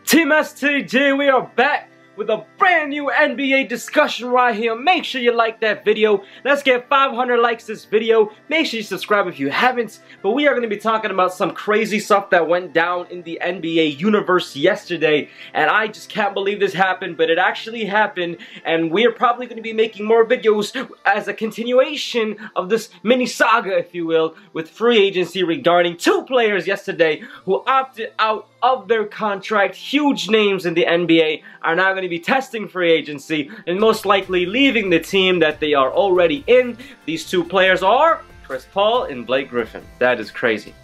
Team STG, we are back with a brand new NBA discussion right here. Make sure you like that video. Let's get 500 likes this video. Make sure you subscribe if you haven't. But we are going to be talking about some crazy stuff that went down in the NBA universe yesterday. And I just can't believe this happened, but it actually happened. And we are probably going to be making more videos as a continuation of this mini saga, if you will, with free agency regarding two players yesterday who opted out of their contract. Huge names in the NBA are now going to be testing free agency and most likely leaving the team that they are already in. These two players are Chris Paul and Blake Griffin. That is crazy.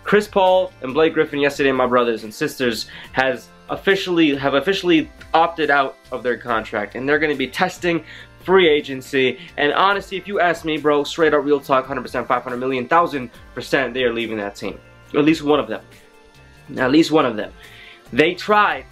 Chris Paul and Blake Griffin yesterday, my brothers and sisters, have officially opted out of their contract, and they're going to be testing free agency. And honestly, if you ask me, bro, straight up real talk, 100%, 500 million, 1000%, they are leaving that team. At least one of them. At least one of them. They tried,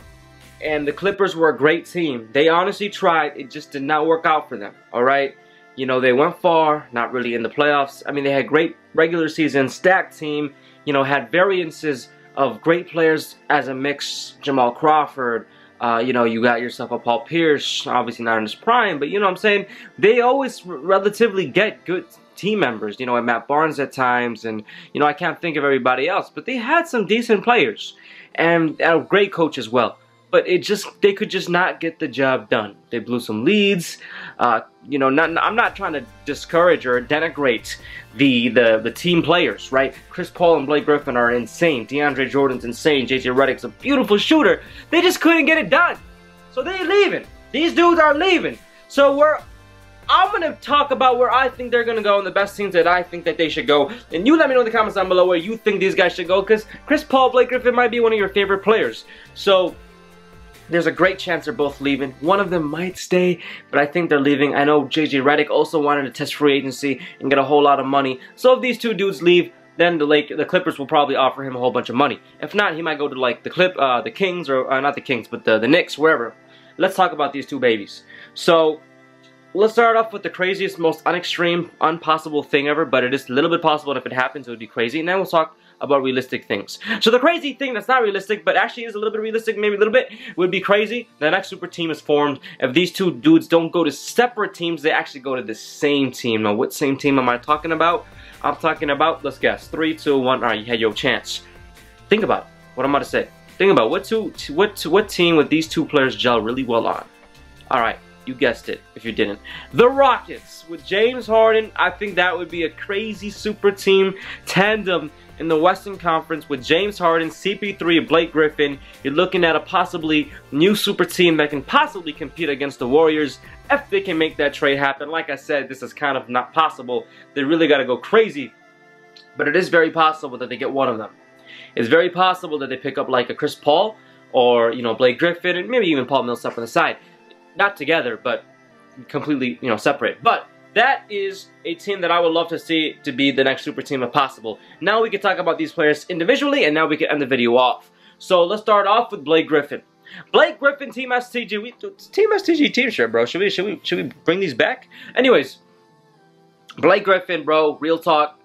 and the Clippers were a great team. They honestly tried. It just did not work out for them. Alright? You know, they went far, not really in the playoffs. I mean, they had great regular season, stacked team, you know, had variances of great players as a mix. Jamal Crawford, you know, you got yourself a Paul Pierce, obviously not in his prime, but you know what I'm saying? They always relatively get good team members, you know, and Matt Barnes at times, and you know, I can't think of everybody else, but they had some decent players and a great coach as well. But they could just not get the job done. They blew some leads. You know, I'm not trying to discourage or denigrate the team players, right? Chris Paul and Blake Griffin are insane. DeAndre Jordan's insane. JJ Redick's a beautiful shooter. They just couldn't get it done. So they're leaving. These dudes are leaving. So I'm going to talk about where I think they're going to go and the best teams that I think that they should go. And you let me know in the comments down below where you think these guys should go, because Chris Paul, Blake Griffin might be one of your favorite players. So there's a great chance they're both leaving. One of them might stay, but I think they're leaving. I know JJ Redick also wanted to test free agency and get a whole lot of money. So if these two dudes leave, then the Clippers will probably offer him a whole bunch of money. If not, he might go to like the Kings, or not the Kings, but the Knicks, wherever. Let's talk about these two babies. So let's start off with the craziest, most unextreme, impossible thing ever, but it is a little bit possible, and if it happens, it would be crazy. And then we'll talk about realistic things. So the crazy thing that's not realistic, but actually is a little bit realistic, maybe a little bit, would be crazy. The next super team is formed. If these two dudes don't go to separate teams, they actually go to the same team. Now, what same team am I talking about? I'm talking about, let's guess, 3, 2, 1. All right, you had your chance. Think about what I'm about to say. Think about what team would these two players gel really well on. All right. You guessed it, if you didn't. The Rockets with James Harden. I think that would be a crazy super team tandem in the Western Conference with James Harden, CP3, and Blake Griffin. You're looking at a possibly new super team that can possibly compete against the Warriors if they can make that trade happen. Like I said, this is kind of not possible. They really got to go crazy. But it is very possible that they get one of them. It's very possible that they pick up like a Chris Paul or, you know, Blake Griffin, and maybe even Paul Millsap on the side. Not together, but completely, you know, separate. But that is a team that I would love to see to be the next super team if possible. Now we can talk about these players individually, and now we can end the video off. So let's start off with Blake Griffin. Blake Griffin, Team STG. Team STG team shirt, bro. Should we bring these back? Anyways, Blake Griffin, bro. Real talk.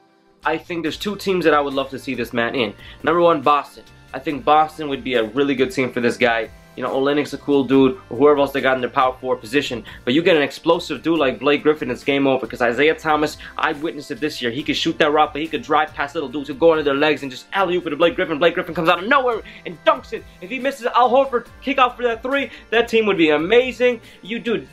I think there's two teams that I would love to see this man in. Number one, Boston. I think Boston would be a really good team for this guy. You know, Olynyk's a cool dude, or whoever else they got in their power forward position. But you get an explosive dude like Blake Griffin, it's game over. Because Isaiah Thomas, I witnessed it this year. He could shoot that rock, but he could drive past little dudes who go under their legs and just alley-oop for the Blake Griffin. Blake Griffin comes out of nowhere and dunks it. If he misses Al Horford kick out for that 3, that team would be amazing. Dude,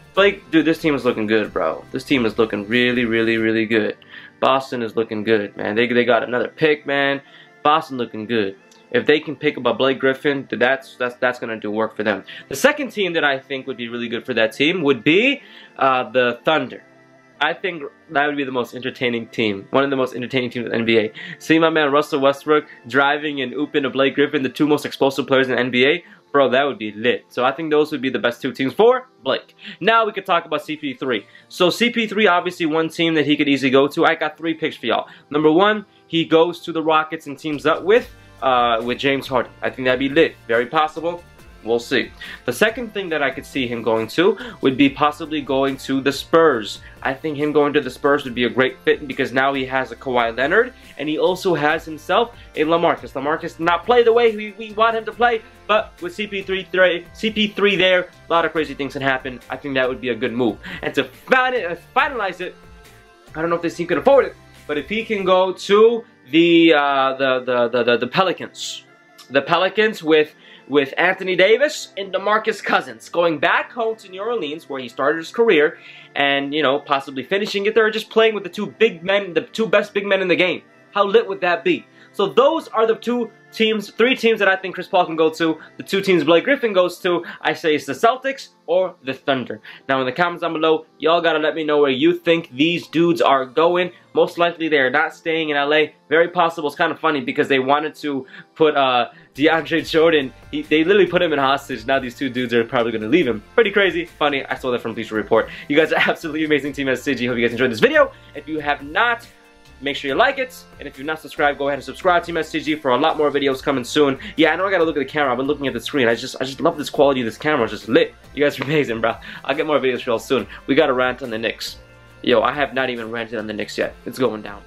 this team is looking good, bro. This team is looking really, really, really good. Boston is looking good, man. They got another pick, man. Boston looking good. If they can pick up a Blake Griffin, that's going to do work for them. The second team that I think would be really good for that team would be the Thunder. I think that would be the most entertaining team. One of the most entertaining teams in the NBA. See my man Russell Westbrook driving and ooping to Blake Griffin, the two most explosive players in the NBA. Bro, that would be lit. So I think those would be the best two teams for Blake. Now we could talk about CP3. So CP3, obviously one team that he could easily go to. I got 3 picks for y'all. Number 1, he goes to the Rockets and teams up with James Harden. I think that'd be lit. Very possible. We'll see. The second thing that I could see him going to would be possibly going to the Spurs. I think him going to the Spurs would be a great fit because now he has a Kawhi Leonard and he also has himself a LaMarcus. LaMarcus did not play the way we want him to play, but with CP3 there, a lot of crazy things can happen. I think that would be a good move. And to finalize it, I don't know if this team can afford it, but if he can go to the Pelicans. The Pelicans with Anthony Davis and DeMarcus Cousins going back home to New Orleans where he started his career and, you know, possibly finishing it there or just playing with the two best big men in the game. How lit would that be? So those are the three teams that I think Chris Paul can go to. The two teams Blake Griffin goes to, I say it's the Celtics or the Thunder. Now in the comments down below, y'all gotta let me know where you think these dudes are going. Most likely they are not staying in LA. Very possible. It's kind of funny because they wanted to put DeAndre Jordan. They literally put him in hostage. Now these two dudes are probably gonna leave him. Pretty crazy. Funny. I saw that from Bleacher Report. You guys are absolutely amazing, Team STG. Hope you guys enjoyed this video. If you have not, make sure you like it, and if you're not subscribed, go ahead and subscribe to Team STG for a lot more videos coming soon. Yeah, I know I gotta look at the camera. I've been looking at the screen. I just love this quality of this camera. It's just lit. You guys are amazing, bro. I'll get more videos for y'all soon. We got a rant on the Knicks. Yo, I have not even ranted on the Knicks yet. It's going down.